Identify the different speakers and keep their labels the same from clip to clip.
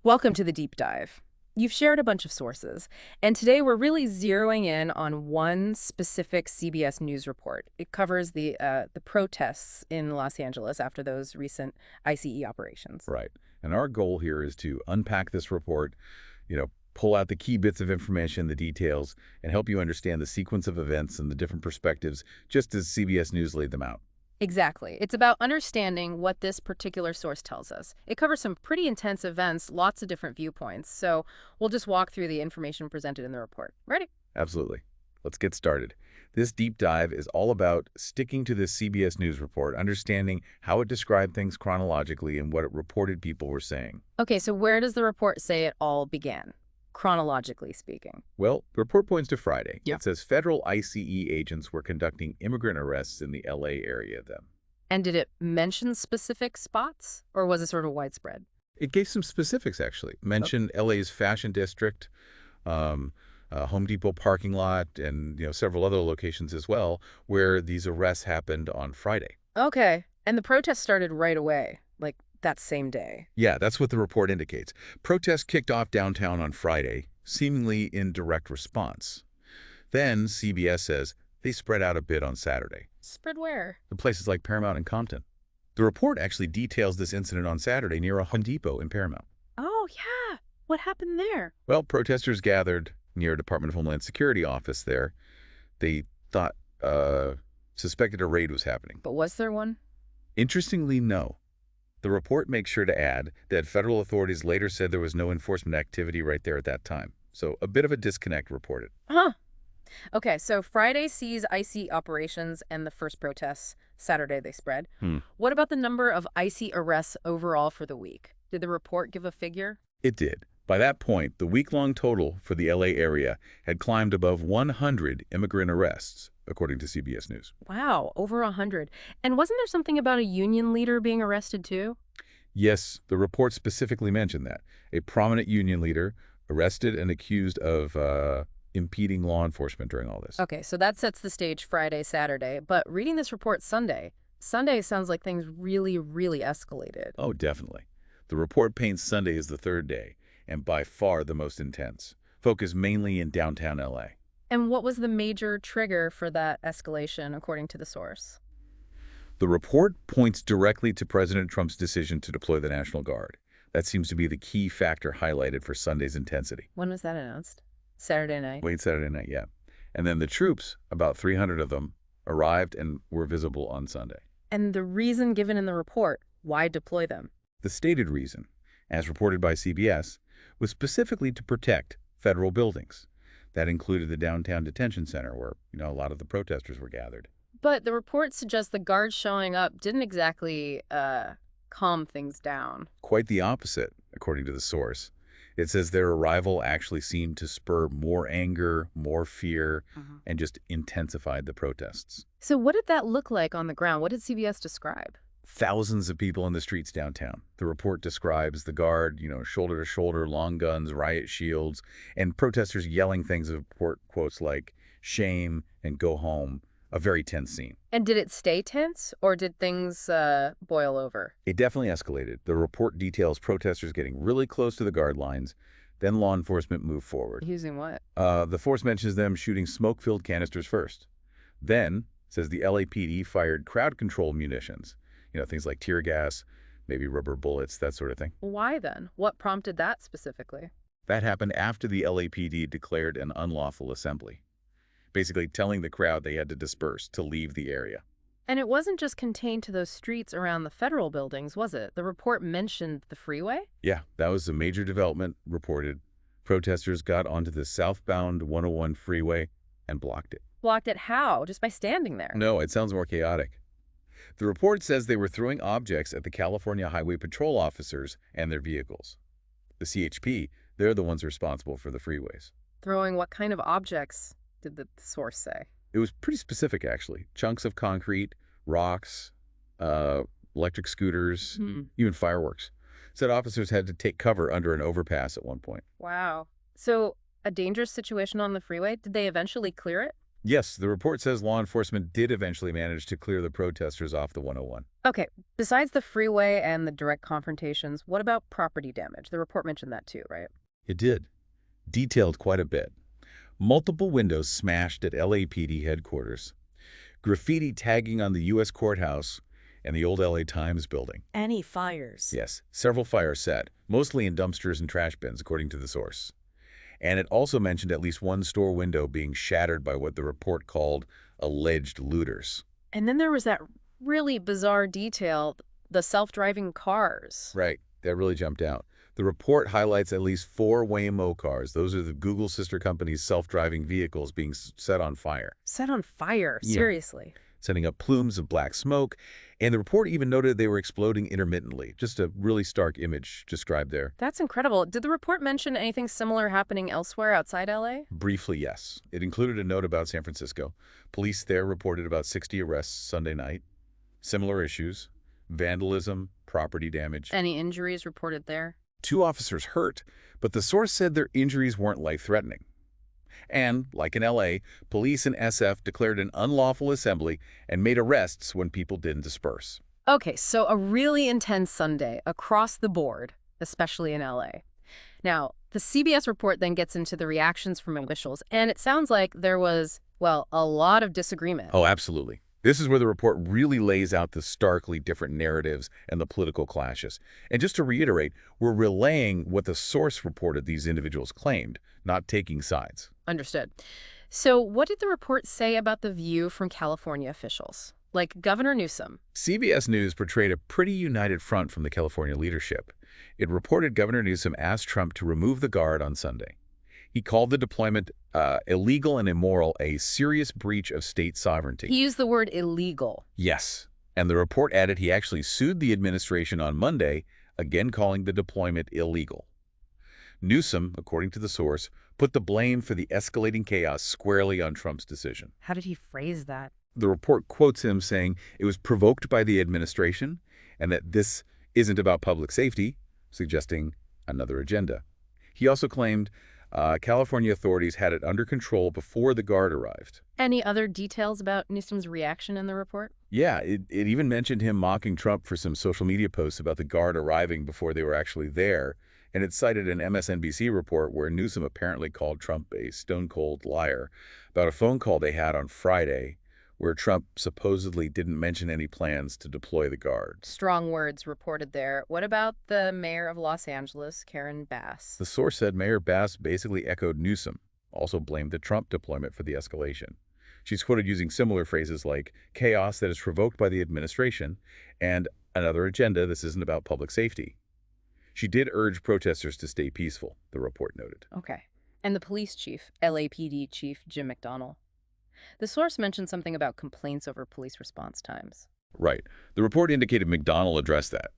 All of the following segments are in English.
Speaker 1: Welcome to the deep dive. You've shared a bunch of sources, and today we're really zeroing in on one specific CBS News report. It covers the protests in Los Angeles after those recent ICE operations.
Speaker 2: Right. And our goal here is to unpack this report, pull out the key bits of information, the details, and help you understand the sequence of events and the different perspectives, just as CBS News laid them out.
Speaker 1: Exactly. It's about understanding what this particular source tells us. It covers some pretty intense events, lots of different viewpoints. So we'll just walk through the information presented in the report. Ready?
Speaker 2: Absolutely. Let's get started. This deep dive is all about sticking to this CBS News report, understanding how it described things chronologically and what it reported people were saying.
Speaker 1: Okay, so where does the report say it all began, chronologically speaking?
Speaker 2: Well, the report points to Friday.
Speaker 1: Yeah.
Speaker 2: It says federal ICE agents were conducting immigrant arrests in the LA area then.
Speaker 1: And did it mention specific spots, or was it sort of widespread?
Speaker 2: It gave some specifics, actually. Mentioned LA's fashion district, Home Depot parking lot, and several other locations as well, where these arrests happened on Friday.
Speaker 1: Okay, and the protest started right away, like that same day.
Speaker 2: Yeah, that's what the report indicates. Protests kicked off downtown on Friday, seemingly in direct response. Then, CBS says, they spread out a bit on Saturday,
Speaker 1: Spread where?
Speaker 2: to places like Paramount and Compton. The report actually details this incident on Saturday near a Home Depot in Paramount.
Speaker 1: Oh, yeah. What happened there?
Speaker 2: Well, protesters gathered near a Department of Homeland Security office there. They thought, suspected a raid was happening.
Speaker 1: But was there one?
Speaker 2: Interestingly, no. The report makes sure to add that federal authorities later said there was no enforcement activity right there at that time. So a bit of a disconnect reported.
Speaker 1: Huh. Okay, so Friday sees IC operations and the first protests. Saturday they spread. What about the number of IC arrests overall for the week? Did the report give a figure?
Speaker 2: It did. By that point, the week-long total for the LA area had climbed above 100 immigrant arrests, according to CBS News.
Speaker 1: Wow, over 100. And wasn't there something about a union leader being arrested too?
Speaker 2: Yes, the report specifically mentioned that. A prominent union leader arrested and accused of impeding law enforcement during all this.
Speaker 1: Okay, so that sets the stage Friday, Saturday. But reading this report Sunday sounds like things really, really escalated.
Speaker 2: Oh, definitely. The report paints Sunday as the third day, and by far the most intense, focused mainly in downtown LA.
Speaker 1: And what was the major trigger for that escalation, according to the source?
Speaker 2: The report points directly to President Trump's decision to deploy the National Guard. That seems to be the key factor highlighted for Sunday's intensity.
Speaker 1: When was that announced? Saturday night.
Speaker 2: Late Saturday night, yeah. And then the troops, about 300 of them, arrived and were visible on Sunday.
Speaker 1: And the reason given in the report, why deploy them?
Speaker 2: The stated reason, as reported by CBS, was specifically to protect federal buildings. That included the downtown detention center where, a lot of the protesters were gathered.
Speaker 1: But the report suggests the guards showing up didn't exactly calm things down.
Speaker 2: Quite the opposite, according to the source. It says their arrival actually seemed to spur more anger, more fear, and just intensified the protests.
Speaker 1: So what did that look like on the ground? What did CBS describe?
Speaker 2: Thousands of people in the streets downtown. The report describes the guard, shoulder to shoulder, long guns, riot shields, and protesters yelling things of quotes like shame and go home. A very tense scene.
Speaker 1: And did it stay tense, or did things boil over?
Speaker 2: It definitely escalated. The report details protesters getting really close to the guard lines. Then law enforcement moved forward.
Speaker 1: Using what?
Speaker 2: The force mentions them shooting smoke-filled canisters first. Then, says the LAPD fired crowd control munitions. Things like tear gas, maybe rubber bullets, that sort of thing.
Speaker 1: Why then? What prompted that specifically?
Speaker 2: That happened after the LAPD declared an unlawful assembly, basically telling the crowd they had to disperse, to leave the area.
Speaker 1: And it wasn't just contained to those streets around the federal buildings, was it? The report mentioned the freeway?
Speaker 2: Yeah, that was a major development reported. Protesters got onto the southbound 101 freeway and blocked it.
Speaker 1: Blocked it how? Just by standing there?
Speaker 2: No, it sounds more chaotic. The report says they were throwing objects at the California Highway Patrol officers and their vehicles. The CHP, they're the ones responsible for the freeways.
Speaker 1: Throwing what kind of objects did the source say?
Speaker 2: It was pretty specific, actually. Chunks of concrete, rocks, electric scooters, even fireworks. Said officers had to take cover under an overpass at one point.
Speaker 1: Wow. So a dangerous situation on the freeway? Did they eventually clear it?
Speaker 2: Yes, the report says law enforcement did eventually manage to clear the protesters off the 101.
Speaker 1: Okay, besides the freeway and the direct confrontations, what about property damage? The report mentioned that too, right?
Speaker 2: It did. Detailed quite a bit. Multiple windows smashed at LAPD headquarters. Graffiti tagging on the U.S. courthouse and the old L.A. Times building.
Speaker 3: Any fires?
Speaker 2: Yes, several fires set, mostly in dumpsters and trash bins, according to the source. And it also mentioned at least one store window being shattered by what the report called alleged looters.
Speaker 1: And then there was that really bizarre detail, the self-driving cars.
Speaker 2: Right, that really jumped out. The report highlights at least 4 Waymo cars. Those are the Google sister company's self-driving vehicles being set on fire.
Speaker 1: Set on fire,
Speaker 2: Yeah.
Speaker 1: seriously.
Speaker 2: Sending up plumes of black smoke. And the report even noted they were exploding intermittently. Just a really stark image described there.
Speaker 1: That's incredible. Did the report mention anything similar happening elsewhere outside LA?
Speaker 2: Briefly, yes. It included a note about San Francisco. Police there reported about 60 arrests Sunday night. Similar issues: vandalism, property damage.
Speaker 1: Any injuries reported there?
Speaker 2: 2 officers hurt, but the source said their injuries weren't life-threatening. And, like in L.A., police and SF declared an unlawful assembly and made arrests when people didn't disperse.
Speaker 1: Okay, so a really intense Sunday across the board, especially in LA. Now, the CBS report then gets into the reactions from officials, and it sounds like there was, well, a lot of disagreement.
Speaker 2: Oh, absolutely. This is where the report really lays out the starkly different narratives and the political clashes. And just to reiterate, we're relaying what the source reported these individuals claimed, not taking sides.
Speaker 1: Understood. So what did the report say about the view from California officials, like Governor Newsom?
Speaker 2: CBS News portrayed a pretty united front from the California leadership. It reported Governor Newsom asked Trump to remove the guard on Sunday. He called the deployment illegal and immoral, a serious breach of state sovereignty.
Speaker 1: He used the word illegal.
Speaker 2: Yes. And the report added he actually sued the administration on Monday, again calling the deployment illegal. Newsom, according to the source, put the blame for the escalating chaos squarely on Trump's decision.
Speaker 1: How did he phrase that?
Speaker 2: The report quotes him saying it was provoked by the administration and that this isn't about public safety, suggesting another agenda. He also claimed California authorities had it under control before the guard arrived.
Speaker 1: Any other details about Newsom's reaction in the report?
Speaker 2: Yeah, it even mentioned him mocking Trump for some social media posts about the guard arriving before they were actually there, and it cited an MSNBC report where Newsom apparently called Trump a stone-cold liar about a phone call they had on Friday where Trump supposedly didn't mention any plans to deploy the guard.
Speaker 1: Strong words reported there. What about the mayor of Los Angeles, Karen Bass?
Speaker 2: The source said Mayor Bass basically echoed Newsom, also blamed the Trump deployment for the escalation. She's quoted using similar phrases like chaos that is provoked by the administration and another agenda, this isn't about public safety. She did urge protesters to stay peaceful, the report noted.
Speaker 1: Okay. And the police chief, LAPD Chief Jim McDonnell. The source mentioned something about complaints over police response times.
Speaker 2: Right. The report indicated McDonnell addressed that.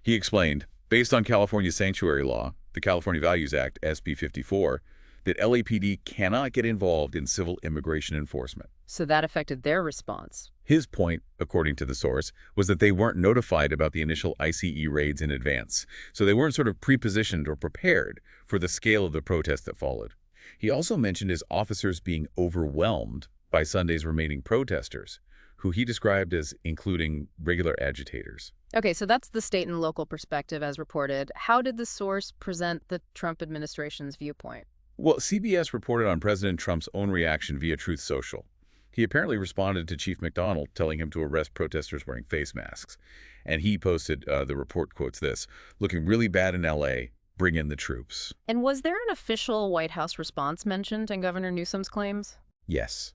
Speaker 2: He explained, based on California sanctuary law, the California Values Act, SB 54, that LAPD cannot get involved in civil immigration enforcement.
Speaker 1: So that affected their response.
Speaker 2: His point, according to the source, was that they weren't notified about the initial ICE raids in advance, so they weren't sort of pre-positioned or prepared for the scale of the protest that followed. He also mentioned his officers being overwhelmed by Sunday's remaining protesters, who he described as including regular agitators.
Speaker 1: Okay, so that's the state and local perspective as reported. How did the source present the Trump administration's viewpoint?
Speaker 2: Well, CBS reported on President Trump's own reaction via Truth Social. He apparently responded to Chief McDonnell, telling him to arrest protesters wearing face masks. And he posted, the report quotes this, looking really bad in L.A., bring in the troops.
Speaker 1: And was there an official White House response mentioned in Governor Newsom's claims?
Speaker 2: Yes.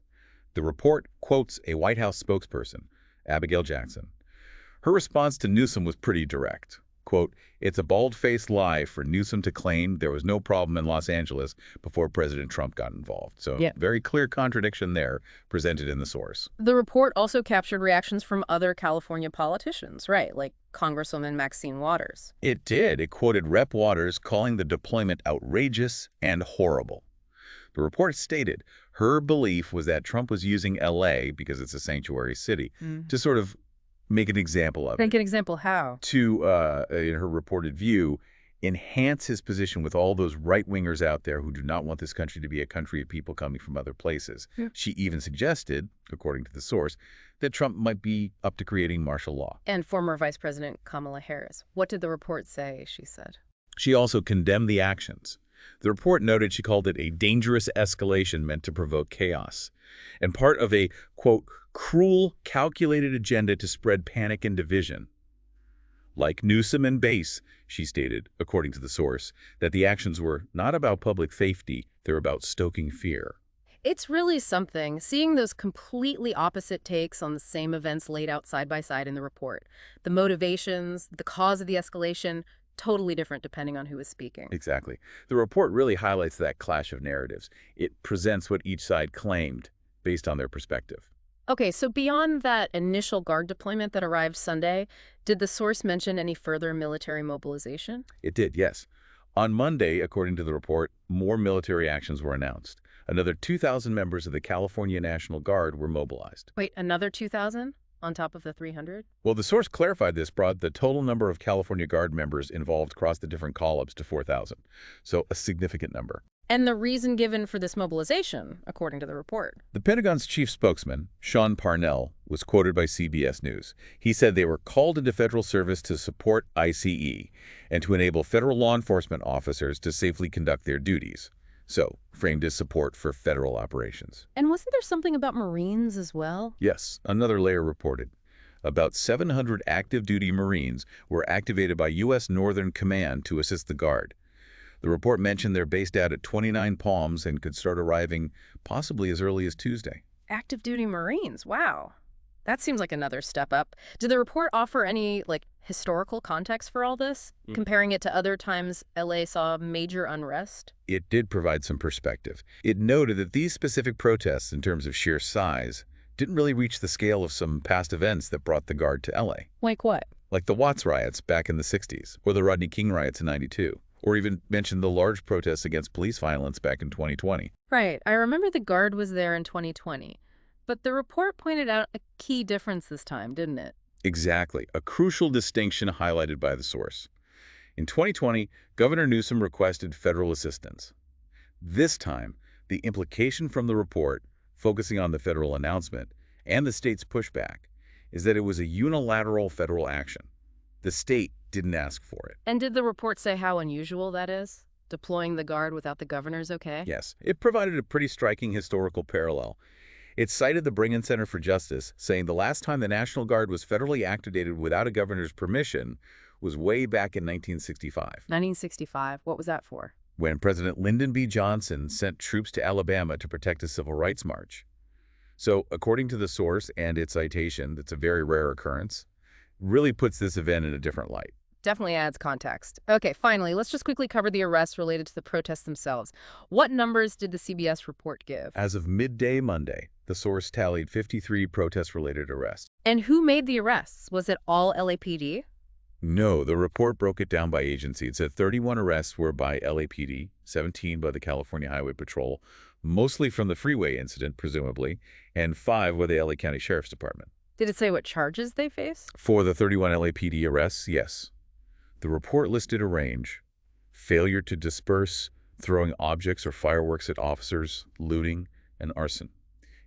Speaker 2: The report quotes a White House spokesperson, Abigail Jackson. Her response to Newsom was pretty direct. Quote, it's a bald-faced lie for Newsom to claim there was no problem in Los Angeles before President Trump got involved. So very clear contradiction there presented in the source.
Speaker 1: The report also captured reactions from other California politicians, right, like Congresswoman Maxine Waters.
Speaker 2: It did. It quoted Rep. Waters calling the deployment outrageous and horrible. The report stated her belief was that Trump was using L.A., because it's a sanctuary city, to sort of make an example of it.
Speaker 1: Make an example how?
Speaker 2: To, in her reported view, enhance his position with all those right-wingers out there who do not want this country to be a country of people coming from other places.
Speaker 1: Yeah.
Speaker 2: She even suggested, according to the source, that Trump might be up to creating martial law.
Speaker 1: And former Vice President Kamala Harris. What did the report say, she said?
Speaker 2: She also condemned the actions. The report noted she called it a dangerous escalation meant to provoke chaos, and part of a, quote, cruel, calculated agenda to spread panic and division. Like Newsom and Bass, she stated, according to the source, that the actions were not about public safety, they're about stoking fear.
Speaker 1: It's really something, seeing those completely opposite takes on the same events laid out side by side in the report. The motivations, the cause of the escalation, totally different depending on who is speaking.
Speaker 2: Exactly. The report really highlights that clash of narratives. It presents what each side claimed based on their perspective.
Speaker 1: Okay, so beyond that initial Guard deployment that arrived Sunday, did the source mention any further military mobilization?
Speaker 2: It did, yes. On Monday, according to the report, more military actions were announced. Another 2,000 members of the California National Guard were mobilized.
Speaker 1: Wait, another 2,000 on top of the 300?
Speaker 2: Well, the source clarified this brought the total number of California Guard members involved across the different columns to 4,000. So a significant number.
Speaker 1: And the reason given for this mobilization, according to the report?
Speaker 2: The Pentagon's chief spokesman, Sean Parnell, was quoted by CBS News. He said they were called into federal service to support ICE and to enable federal law enforcement officers to safely conduct their duties. So, framed as support for federal operations.
Speaker 1: And wasn't there something about Marines as well?
Speaker 2: Yes, another layer reported. About 700 active duty Marines were activated by U.S. Northern Command to assist the Guard. The report mentioned they're based out at 29 Palms and could start arriving possibly as early as Tuesday.
Speaker 1: Active duty Marines, wow. That seems like another step up. Did the report offer any, historical context for all this? Comparing it to other times LA saw major unrest?
Speaker 2: It did provide some perspective. It noted that these specific protests, in terms of sheer size, didn't really reach the scale of some past events that brought the Guard to LA.
Speaker 1: Like what?
Speaker 2: Like the Watts riots back in the 60s, or the Rodney King riots in '92. Or even mentioned the large protests against police violence back in 2020.
Speaker 1: Right. I remember the Guard was there in 2020. But the report pointed out a key difference this time, didn't it?
Speaker 2: Exactly. A crucial distinction highlighted by the source. In 2020, Governor Newsom requested federal assistance. This time, the implication from the report, focusing on the federal announcement and the state's pushback, is that it was a unilateral federal action. The state didn't ask for it.
Speaker 1: And did the report say how unusual that is? Deploying the Guard without the governor's okay?
Speaker 2: Yes, it provided a pretty striking historical parallel. It cited the Bring-In Center for Justice, saying the last time the National Guard was federally activated without a governor's permission was way back in 1965.
Speaker 1: 1965. What was that for?
Speaker 2: When President Lyndon B. Johnson sent troops to Alabama to protect a civil rights march. So, according to the source and its citation, that's a very rare occurrence, really puts this event in a different light.
Speaker 1: Definitely adds context. Okay, finally, let's just quickly cover the arrests related to the protests themselves. What numbers did the CBS report give?
Speaker 2: As of midday Monday, the source tallied 53 protest-related arrests.
Speaker 1: And who made the arrests? Was it all LAPD?
Speaker 2: No, the report broke it down by agency. It said 31 arrests were by LAPD, 17 by the California Highway Patrol, mostly from the freeway incident, presumably, and 5 by the LA County Sheriff's Department.
Speaker 1: Did it say what charges they face?
Speaker 2: For the 31 LAPD arrests, yes. The report listed a range: failure to disperse, throwing objects or fireworks at officers, looting, and arson.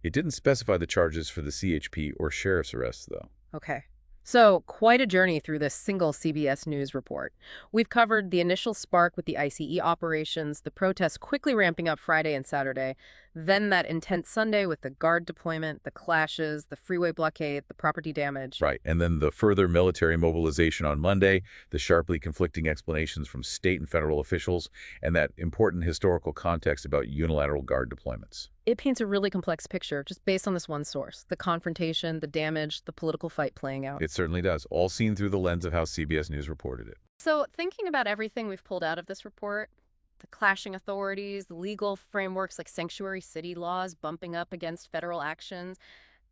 Speaker 2: It didn't specify the charges for the CHP or sheriff's arrests, though.
Speaker 1: Okay. So, quite a journey through this single CBS News report. We've covered the initial spark with the ICE operations, the protests quickly ramping up Friday and Saturday, then that intense Sunday with the Guard deployment, the clashes, the freeway blockade, the property damage.
Speaker 2: Right, and then the further military mobilization on Monday, the sharply conflicting explanations from state and federal officials, and that important historical context about unilateral Guard deployments.
Speaker 1: It paints a really complex picture just based on this one source. The confrontation, the damage, the political fight playing out.
Speaker 2: It certainly does, all seen through the lens of how CBS News reported it.
Speaker 1: So thinking about everything we've pulled out of this report, the clashing authorities, the legal frameworks like sanctuary city laws bumping up against federal actions,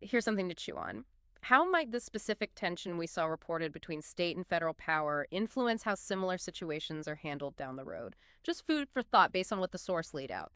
Speaker 1: here's something to chew on. How might this specific tension we saw reported between state and federal power influence how similar situations are handled down the road? Just food for thought based on what the source laid out.